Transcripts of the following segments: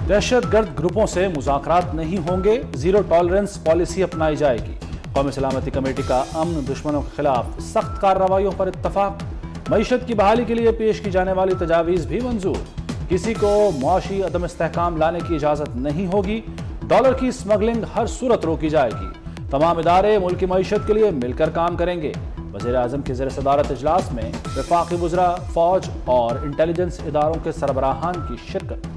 दहशतगर्द ग्रुपों से मुज़ाकरात नहीं होंगे, जीरो टॉलरेंस पॉलिसी अपनाई जाएगी। कौमी सलामती कमेटी का अमन दुश्मनों के खिलाफ सख्त कार्रवाइयों पर इत्तफाक। मईशत की बहाली के लिए पेश की जाने वाली तजावीज़ भी मंजूर। किसी को मुआशी अदम इस्तेहकाम लाने की इजाज़त नहीं होगी। डॉलर की स्मगलिंग हर सूरत रोकी जाएगी। तमाम इदारे मुल्क की मईशत के लिए मिलकर काम करेंगे। वज़ीर आज़म के ज़ेर सदारत इजलास में वफाकी वज़रा, फौज और इंटेलिजेंस इदारों के सरबराहान की शिरकत।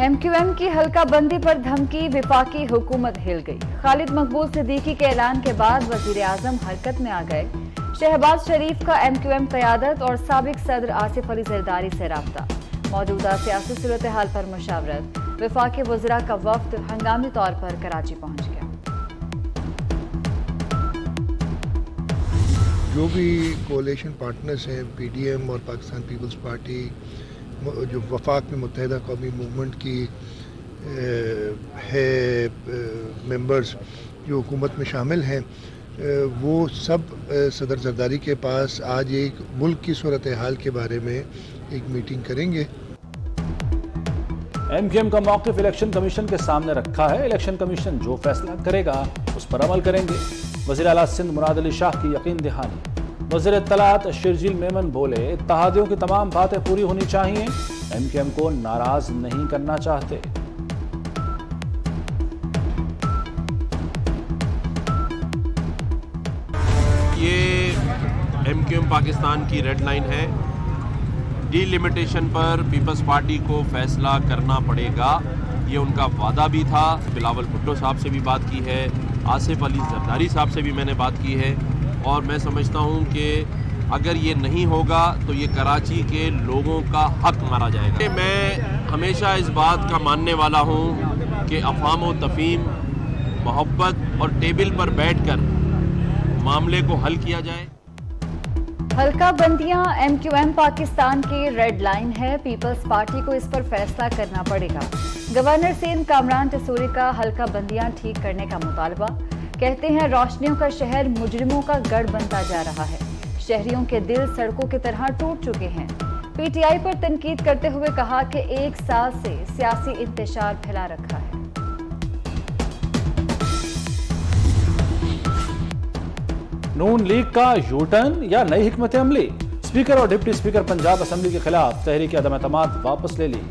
MQM की हल्का बंदी पर धमकी, विफाकी हुकूमत हिल गई। खालिद मकबूल सिद्दीकी के ऐलान के बाद वज़ीर आज़म हरकत में आ गए। शहबाज शरीफ का MQM क़यादत और साबिक सदर आसिफ अली ज़रदारी से राब्ता। मौजूदा सियासी सूरत हाल पर मुशावरत। वफाकी वज़रा का वफ्द हंगामी तौर पर कराची पहुंच गया। जो भी कोalition पार्टनर्स हैं, PDM और पाकिस्तान पीपल्स पार्टी, जो वफाक में मुत्तहिदा कौमी मूवमेंट की है मेंबर्स जो हुकूमत में शामिल हैं, वो सब सदर जरदारी के पास आज एक मुल्क की सूरत हाल के बारे में एक मीटिंग करेंगे। MQM का मौक़िफ़ इलेक्शन कमीशन के सामने रखा है। इलेक्शन कमीशन जो फैसला करेगा उस पर अमल करेंगे। वज़ीर आला सिंध मुराद अली शाह की यकीन दहानी। वज़ीर इत्तलात शर्जील मेमन बोले, इत्तेहादियों की तमाम बातें पूरी होनी चाहिए। MQM को नाराज नहीं करना चाहते। ये MQM पाकिस्तान की रेड लाइन है। डीलिमिटेशन पर पीपल्स पार्टी को फैसला करना पड़ेगा, ये उनका वादा भी था। बिलावल भुट्टो साहब से भी बात की है, आसिफ अली जरदारी साहब से भी मैंने बात की है, और मैं समझता हूँ कि अगर ये नहीं होगा तो ये कराची के लोगों का हक मारा जाएगा। मैं हमेशा इस बात का मानने वाला हूँ कि अफ़ाम व तफ़हीम, मोहब्बत और टेबल पर बैठकर मामले को हल किया जाए। हल्का बंदियां MQM पाकिस्तान की रेड लाइन है। पीपल्स पार्टी को इस पर फैसला करना पड़ेगा। गवर्नर सिंध कामरान तसूरी का हल्का बंदियां ठीक करने का मुतालबा। कहते हैं रोशनियों का शहर मुजरिमों का गढ़ बनता जा रहा है। शहरियों के दिल सड़कों की तरह टूट चुके हैं। PTI पर तनकीद करते हुए कहा कि 1 साल से सियासी इंतशार फैला रखा है। नून लीग का यूटर्न या नई हिकमत अमली। स्पीकर और डिप्टी स्पीकर पंजाब असम्बली के खिलाफ तहरीक अदम एतमाद वापस ले ली।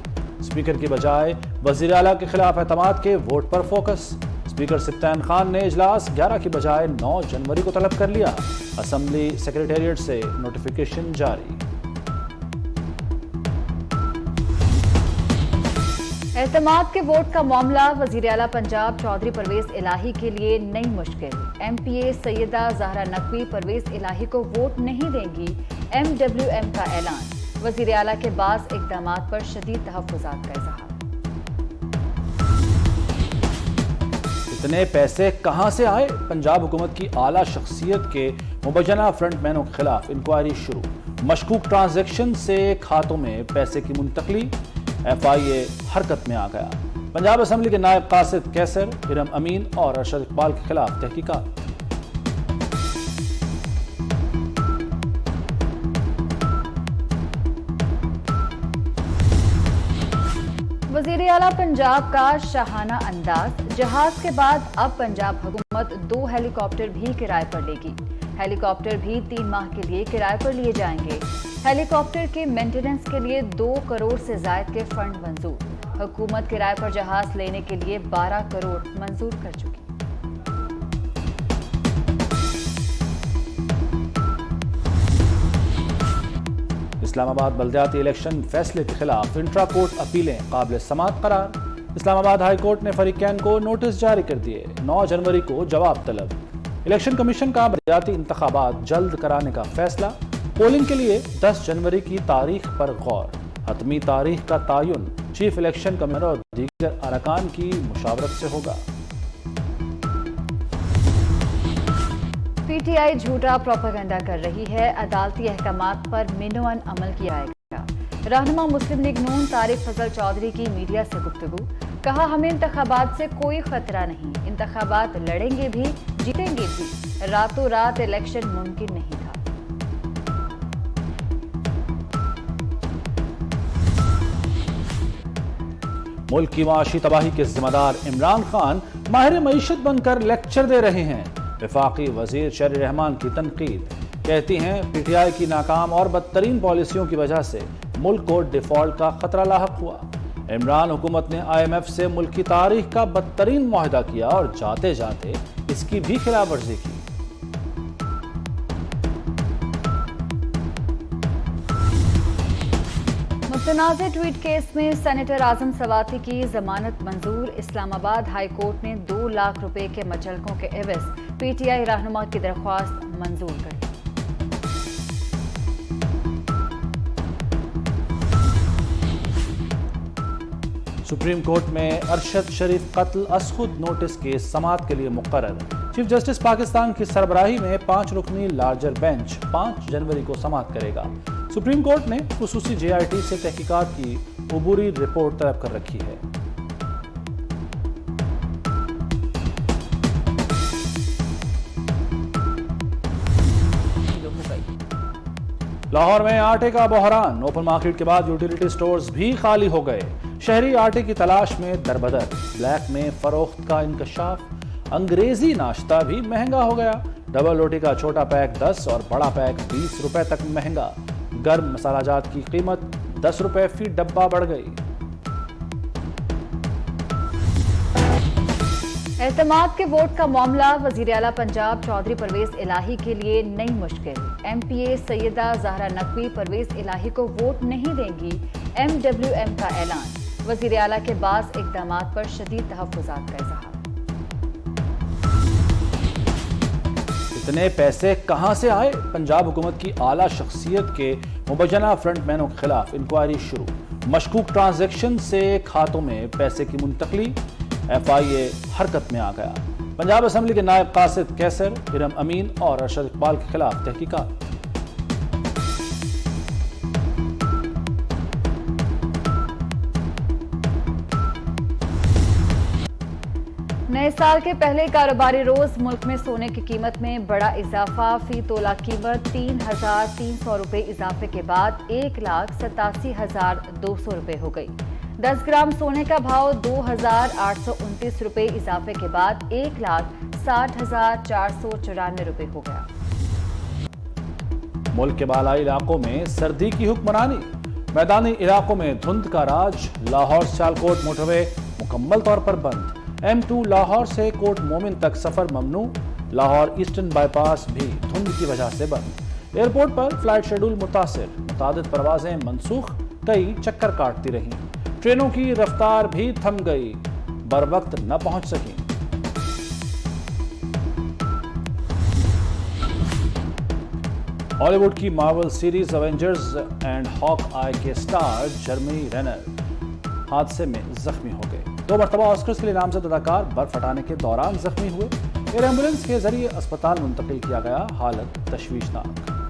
स्पीकर की बजाय वज़ीर आला के खिलाफ एतमाद के वोट पर फोकस। स्पीकर सिप्तान खान ने इजलास 11 की बजाय 9 जनवरी को तलब कर लिया। असम्बली सेक्रेटेरिएट से नोटिफिकेशन जारी। एतमाद के वोट का मामला। वज़ीर आला पंजाब चौधरी परवेज इलाही के लिए नई मुश्किल। MPA सैयदा ज़हरा नकवी परवेज इलाही को वोट नहीं देंगी। MWM का ऐलान। वज़ीर आला के बाज़ इक़दामात पर शदीद तहफ़्फ़ुज़ात का इज़हार। इतने पैसे कहां से आए? पंजाब हुकूमत की आला शख्सियत के मुबैना फ्रंटमैनों के खिलाफ इंक्वायरी शुरू। मशकूक ट्रांजैक्शन से खातों में पैसे की मुंतकली। FIA हरकत में आ गया। पंजाब असम्बली के नायब कासिद कैसर, इरम अमीन और अरशद इकबाल के खिलाफ तहकीकात। वज़ीर आला पंजाब का शाहाना अंदाज। जहाज के बाद अब पंजाब हुकूमत 2 हेलीकॉप्टर भी किराए पर लेगी। हेलीकॉप्टर भी 3 माह के लिए किराए पर लिए जाएंगे। हेलीकॉप्टर के मेंटेनेंस के लिए 2 करोड़ से ज़ायद के फंड मंजूर। हुकूमत किराए पर जहाज लेने के लिए 12 करोड़ मंजूर कर चुकी। इस्लामाबाद बल्दियाती इलेक्शन फैसले के खिलाफ इंट्रा कोर्ट अपीलें काबिल समाअत करार। इस्लामाबाद हाई कोर्ट ने फरीकैन को नोटिस जारी कर दिए। 9 जनवरी को जवाब तलब। इलेक्शन कमीशन का बल्दियाती इंतखाबात जल्द कराने का फैसला। पोलिंग के लिए 10 जनवरी की तारीख पर गौर। हतमी तारीख का तयन चीफ इलेक्शन कमिश्नर और दीगर अरकान की मुशावरत से होगा। PTI झूठा प्रोपेगेंडा कर रही है। अदालती अहकामात पर मिनोअन अमल किया जाएगा। रहनुमा मुस्लिम लीग नून तारिक फजल चौधरी की मीडिया से गुफ्तगू, कहा हमें इंतखाबात से कोई खतरा नहीं, इंतखाबात लड़ेंगे भी जीतेंगे भी, रातों रात इलेक्शन मुमकिन नहीं था। मुल्क की माशी तबाही के जिम्मेदार इमरान खान माहिर मईशत बनकर लेक्चर दे रहे हैं। वफाकी वजीर शहरी रहमान की तनकीद, कहती हैं पीटीआई की नाकाम और बदतरीन पॉलिसियों की वजह से मुल्क को डिफॉल्ट का खतरा लाहक हुआ। इमरान हुकूमत ने IMF से मुल्क की तारीख का बदतरीन मुआहदा किया और जाते जाते इसकी भी खिलाफवर्जी की। मुतनाज़ ट्वीट केस में सेनेटर आजम सवाती की जमानत मंजूर, इस्लामाबाद हाई कोर्ट ने 2 लाख रुपए के मचलकों के एवज पीटीआई रहनुमा की दरख्वास्त मंजूर कर दी। सुप्रीम कोर्ट में अरशद शरीफ कत्ल असखुद नोटिस के समाअत के लिए मुकर्रर। चीफ जस्टिस पाकिस्तान की सरबराही में 5 रुकनी लार्जर बेंच 5 जनवरी को समाअत करेगा। सुप्रीम कोर्ट ने खुसूसी JIT से तहकीकात की उबूरी रिपोर्ट तलब कर रखी है। लाहौर में आटे का बहरान, ओपन मार्केट के बाद यूटिलिटी स्टोर्स भी खाली हो गए। शहरी आटे की तलाश में दरबदर, ब्लैक में फरोख्त का इंकशाफ, अंग्रेजी नाश्ता भी महंगा हो गया। डबल रोटी का छोटा पैक 10 और बड़ा पैक 20 रुपए तक महंगा। गर्म मसालाजात की कीमत 10 रुपए फी डब्बा बढ़ गई। एतमाद के वोट का मामला, वजीर आला पंजाब चौधरी परवेज इलाही के लिए नई मुश्किल। MPA सैयदा जहरा नकवी परवेज इलाही को वोट नहीं देंगी, MWM का ऐलान। वजीर आला के बाज़ इक़दामात पर शदीद तहफ़्फ़ुज़ात का इज़हार। इतने पैसे कहां से आए? पंजाब हुकूमत की आला शख्सियत के मुबैना फ्रंटमैनों के खिलाफ इंक्वायरी शुरू। मशकूक ट्रांजैक्शन से खातों में पैसे की मुंतकली, FIA हरकत में आ गया। पंजाब असेंबली के नायब कासिद कैसर, इरम अमीन और अरशद इकबाल के खिलाफ तहकीकात। नए साल के पहले कारोबारी रोज मुल्क में सोने की कीमत में बड़ा इजाफा। फी तोला कीमत 3,300 रुपए इजाफे के बाद 1,87,200 रुपए हो गई। 10 ग्राम सोने का भाव 2,829 रुपए इजाफे के बाद 1,60,494 रुपए हो गया। मुल्क के बालाई इलाकों में सर्दी की हुक्मरानी, मैदानी इलाकों में धुंध का राज। लाहौर सियालकोट मोटरवे मुकम्मल तौर पर बंद। M2 लाहौर से कोट मोमिन तक सफर ममनू। लाहौर ईस्टर्न बाईपास भी धुंध की वजह से बंद। एयरपोर्ट पर फ्लाइट शेड्यूल मुतासिर, मुतादिद परवाजें मनसूख, कई चक्कर काटती रहीं। ट्रेनों की रफ्तार भी थम गई, बर वक्त न पहुंच सकी। हॉलीवुड की Marvel series Avengers and Hawkeye के स्टार जर्मी रेनर हादसे में जख्मी हो गए। 2 मरतबा ऑस्कर्स के लिए नामजद अदाकार बर्फ हटाने के दौरान जख्मी हुए। एयर एम्बुलेंस के जरिए अस्पताल मुंतकिल किया गया, हालत तशवीशनाक।